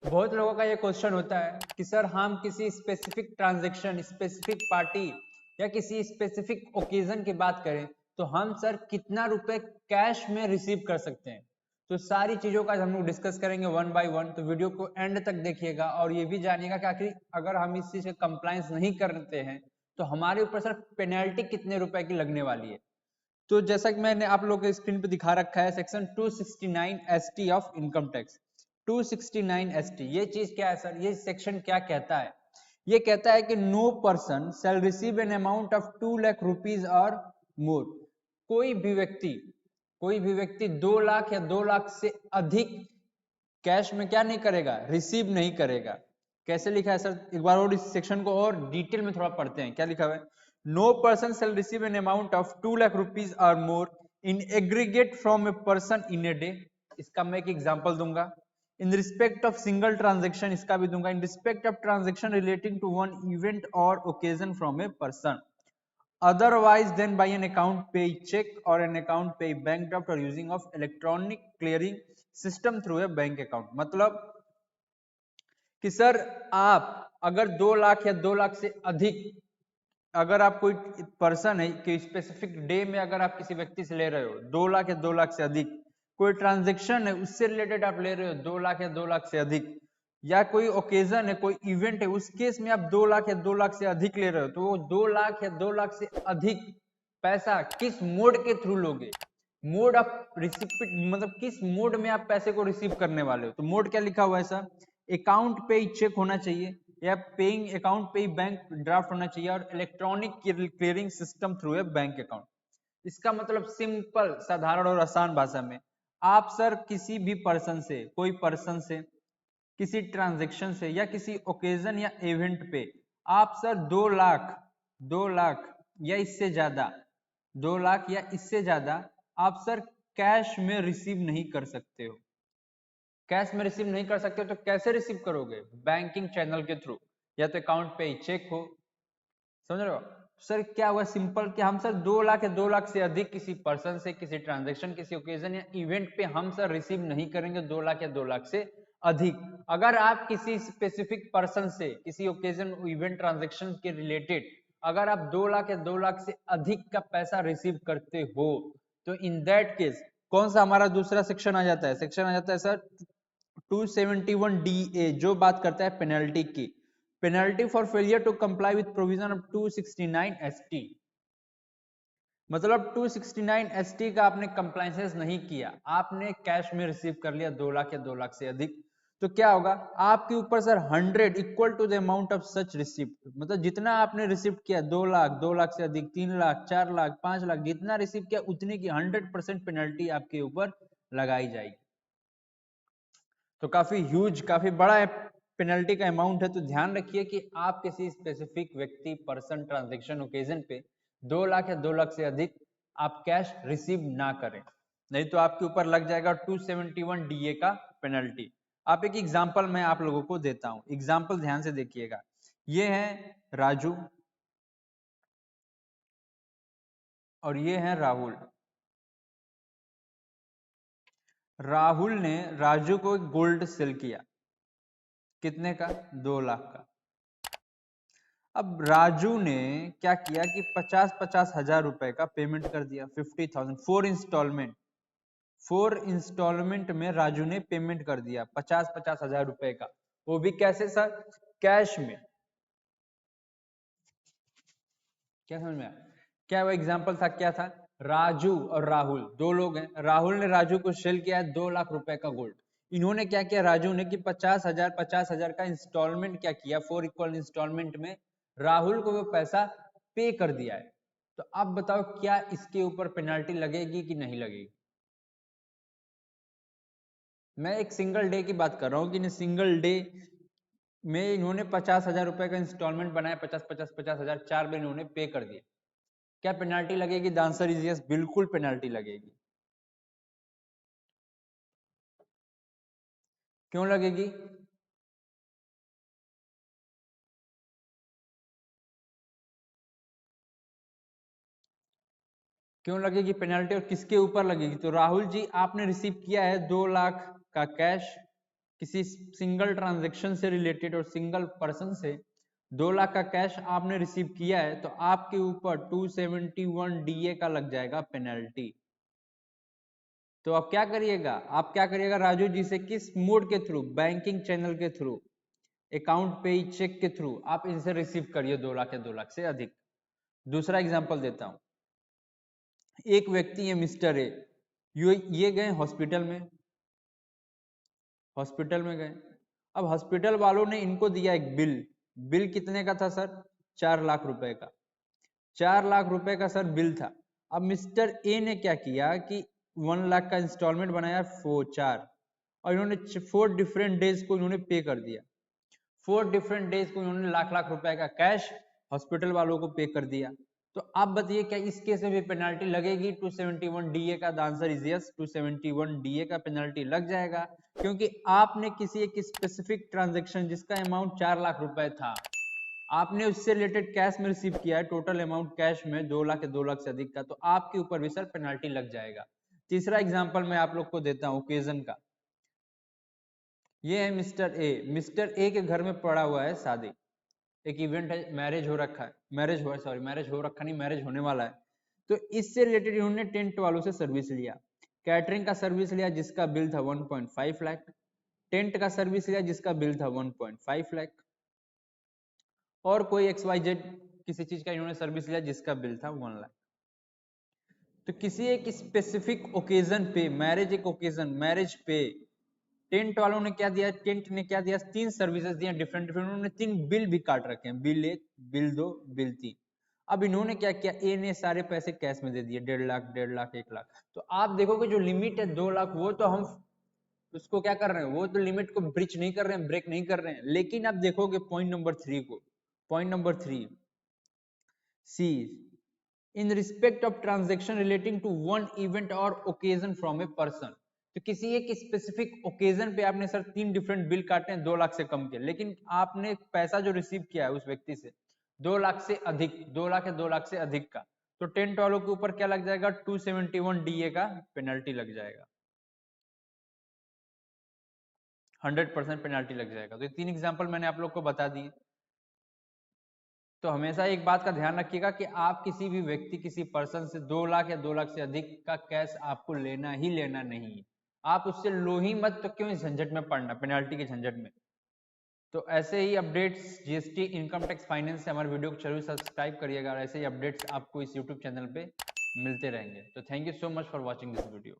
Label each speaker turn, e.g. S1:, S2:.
S1: बहुत लोगों का ये क्वेश्चन होता है कि सर हम किसी स्पेसिफिक ट्रांजैक्शन, स्पेसिफिक पार्टी या किसी स्पेसिफिक ओकेजन की बात करें तो हम सर कितना रुपए कैश में रिसीव कर सकते हैं। तो सारी चीजों का हम लोग डिस्कस करेंगे वन बाय वन, तो वीडियो को एंड तक देखिएगा और ये भी जानिएगा कि आखिर अगर हम इस चीज का कंप्लायंस नहीं करते हैं तो हमारे ऊपर सर पेनल्टी कितने रुपए की लगने वाली है। तो जैसा कि मैंने आप लोगों के स्क्रीन पे दिखा रखा है section 269 ST of income tax. 269 ST ये चीज क्या है सर, ये सेक्शन क्या कहता है? ये कहता है कि no person shall receive an amount of 2 lakh rupees और मोर। कोई भी व्यक्ति, कोई भी व्यक्ति 2 लाख या 2 लाख से अधिक कैश में क्या नहीं करेगा, रिसीव नहीं करेगा। कैसे लिखा है सर, एक बार और इस सेक्शन को और डिटेल में थोड़ा पढ़ते हैं। क्या लिखा हुआ है? No person shall receive an amount of 2 lakh rupees और more in aggregate from a person in a day. इसका मैं एक एग्जांपल दूंगा। In respect of single transaction, इसका भी दूंगा। In respect of transaction relating to one event और occasion from a person otherwise than by an account pay check or an account pay bank draft or using of electronic clearing system through a bank account। मतलब कि sir आप अगर 2 लाख या 2 लाख से अधिक, अगर आप कोई पर्सन है कि स्पेसिफिक डे में अगर आप किसी व्यक्ति से ले रहे हो 2 लाख या 2 लाख से अधिक, कोई ट्रांजेक्शन है उससे रिलेटेड आप ले रहे हो 2 लाख या 2 लाख से अधिक, या कोई ओकेजन है, कोई इवेंट है, उस केस में आप 2 लाख या 2 लाख से अधिक ले रहे हो, तो वो 2 लाख या 2 लाख से अधिक पैसा किस मोड के थ्रू लोगे? मोड ऑफ रिसिप्ट, मतलब किस मोड में आप पैसे को रिसीव करने वाले हो। तो मोड क्या लिखा हुआ है सर? अकाउंट पे चेक होना चाहिए या पेइंग अकाउंट पे बैंक ड्राफ्ट होना चाहिए और electronic clearing system through a bank account. इसका मतलब सिंपल, साधारण और आसान भाषा में, आप सर किसी भी पर्सन से, कोई पर्सन से किसी ट्रांजैक्शन से या किसी ओकेजन या इवेंट पे आप सर 2 लाख, 2 लाख या इससे ज्यादा, 2 लाख या इससे ज्यादा आप सर कैश में रिसीव नहीं कर सकते हो। कैश में रिसीव नहीं कर सकते हो तो कैसे रिसीव करोगे? बैंकिंग चैनल के थ्रू, या तो अकाउंट पे चेक हो। समझ रहे हो सर? क्या हुआ सिंपल कि हम सर 2 लाख या 2 लाख से अधिक किसी पर्सन से, किसी ट्रांजैक्शन, किसी ओकेजन या इवेंट पे हम सर रिसीव नहीं करेंगे 2 लाख या 2 लाख से अधिक। अगर आप किसी स्पेसिफिक पर्सन से किसी ओकेजन, इवेंट, ट्रांजैक्शन के रिलेटेड अगर आप 2 लाख या 2 लाख से अधिक का पैसा रिसीव करते हो तो इन दैट केस कौन सा हमारा दूसरा सेक्शन आ जाता है? सेक्शन आ जाता है सर 271 DA, जो बात करता है पेनल्टी की। Penalty for failure to comply with provision of 269 ST। मतलब 269 ST का आपने कंप्लायंसेस नहीं किया, आपने कैश में रिसीव कर लिया 2 लाख या 2 लाख से अधिक, तो क्या होगा? आपके ऊपर sir 100 equal to the amount of such receipt, मतलब जितना आपने रिसिप्ट किया 2 लाख, 2 लाख से अधिक, 3 लाख, 4 लाख, 5 लाख, जितना रिसीव किया उतने की 100% पेनल्टी आपके ऊपर लगाई जाएगी। तो काफी ह्यूज, काफी बड़ा पेनल्टी का अमाउंट है। तो ध्यान रखिए कि आप किसी स्पेसिफिक व्यक्ति, पर्सन, ट्रांजैक्शन, ओकेजन पे 2 लाख या 2 लाख से अधिक आप कैश रिसीव ना करें, नहीं तो आपके ऊपर लग जाएगा 271 DA का पेनल्टी। आप एक एग्जांपल मैं आप लोगों को देता हूं, एग्जांपल ध्यान से देखिएगा। ये है राजू और ये है राहुल। राहुल ने राजू को गोल्ड सेल किया, कितने का? 2 लाख का। अब राजू ने क्या किया कि 50-50 हजार रुपए का पेमेंट कर दिया, 50,000, 4 इंस्टॉलमेंट, 4 इंस्टॉलमेंट में राजू ने पेमेंट कर दिया 50-50 हजार रुपए का। वो भी कैसे सर? कैश में। क्या समझ में आया? क्या वो एग्जांपल था, क्या था? राजू और राहुल दो लोग हैं, राहुल ने राजू को सेल किया है 2 लाख रुपए का गोल्ड। इन्होंने क्या किया, राजू ने कि 50,000 का इंस्टॉलमेंट क्या किया, 4 इक्वल इंस्टॉलमेंट में राहुल को वो पैसा पे कर दिया है। तो अब बताओ क्या इसके ऊपर पेनल्टी लगेगी कि नहीं लगेगी? मैं एक सिंगल डे की बात कर रहा हूँ कि सिंगल डे में इन्होंने 50,000 रुपए का इंस्टॉलमेंट बनाया, 50,000 4 बार इन्होंने पे कर दिया। क्या पेनल्टी लगेगी? द आंसर इज यस, बिल्कुल पेनल्टी लगेगी। क्यों लगेगी? क्यों लगेगी पेनल्टी और किसके ऊपर लगेगी? तो राहुल जी आपने रिसीव किया है 2 लाख का कैश, किसी सिंगल ट्रांजेक्शन से रिलेटेड और सिंगल पर्सन से 2 लाख का कैश आपने रिसीव किया है तो आपके ऊपर 271 DA का लग जाएगा पेनल्टी। तो आप क्या करिएगा राजू जी से किस मोड के थ्रू, बैंकिंग चैनल के थ्रू, अकाउंट पे, चेक के थ्रू आप इनसे रिसीव करिए 2 लाख या 2 लाख से अधिक। दूसरा एग्जांपल देता हूं, एक व्यक्ति है मिस्टर ए, ये गए हॉस्पिटल में गए। अब हॉस्पिटल वालों ने इनको दिया एक बिल कितने का था सर? 4 लाख रुपए का। 4 लाख रुपए का सर बिल था। अब मिस्टर ए ने क्या किया कि 1 लाख का इंस्टॉलमेंट बनाया 4 और इन्होंने 4 डिफरेंट डेज को इन्होंने पे कर दिया। 4 डिफरेंट डेज को इन्होंने लाख लाख रुपए का कैश हॉस्पिटल वालों को पे कर दिया। तो आप बताइए क्या इस केस में भी पेनल्टी लगेगी? 271 DA का आंसर इज यस, 271 DA का पेनल्टी लग जाएगा, क्योंकि आपने किसी एक स्पेसिफिक ट्रांजैक्शन जिसका अमाउंट 4 लाख रुपए था, आपने उससे रिलेटेड कैश में रिसीव किया है, टोटल अमाउंट कैश में 2 लाख या 2 लाख से अधिक का, तो आपके ऊपर भी सर पेनल्टी लग जाएगा। तीसरा एग्जांपल मैं आप लोग को देता हूं ओकेजन का। ये है मिस्टर ए के घर में पड़ा हुआ है शादी, एक इवेंट है, मैरिज हो रखा है, मैरिज होने वाला है। तो इससे रिलेटेड इन्होंने टेंट वालों से सर्विस लिया, कैटरिंग का सर्विस लिया जिसका बिल था 1.5 लाख, टेंट का सर्विस लिया जिसका बिल था 1.5 लाख, और कोई XYZ किसी चीज का इन्होंने सर्विस लिया जिसका बिल था 1 लाख। तो किसी एक स्पेसिफिक ओकेजन पे, मैरिज पे टेंट वालों ने क्या दिया, टेंट ने क्या दिया, 3 सर्विसेज दिया डिफरेंट, उन्होंने 3 बिल भी काट रखे हैं, बिल 1, बिल 2, बिल 3। अब इन्होंने क्या किया, ए ने सारे पैसे कैश में दे दिए, 1.5 लाख, 1.5 लाख, 1 लाख। तो आप देखोगे जो लिमिट है 2 लाख, वो तो हम उसको क्या कर रहे हैं, वो तो लिमिट को ब्रीच नहीं कर रहे हैं, ब्रेक नहीं कर रहे हैं। लेकिन आप देखोगे पॉइंट नंबर 3 को, point number 3 C, in respect of transaction relating to one event और ओकेजन फ्रॉम ए पर्सन। तो किसी एक स्पेसिफिक ओकेजन पे आपने सर 3 डिफरेंट बिल काटे हैं 2 लाख से कम के, लेकिन आपने पैसा जो रिसीव किया है उस व्यक्ति से 2 लाख से अधिक, 2 लाख या 2 लाख से अधिक का, तो टेंट वालों के ऊपर क्या लग जाएगा, 271 DA का पेनल्टी लग जाएगा, 100% पेनल्टी लग जाएगा। तो ये 3 एग्जाम्पल मैंने आप लोग को बता दिए। तो हमेशा एक बात का ध्यान रखिएगा कि आप किसी भी व्यक्ति, किसी पर्सन से 2 लाख या 2 लाख से अधिक का कैश आपको लेना ही लेना नहीं है। आप उससे लो ही मत, तो क्यों इस झंझट में पड़ना, पेनल्टी के झंझट में। तो ऐसे ही updates GST, income tax, finance से हमारे वीडियो को जरूर सब्सक्राइब करिएगा, और ऐसे ही अपडेट्स आपको इस यूट्यूब चैनल पे मिलते रहेंगे। तो thank you so much for watching this video.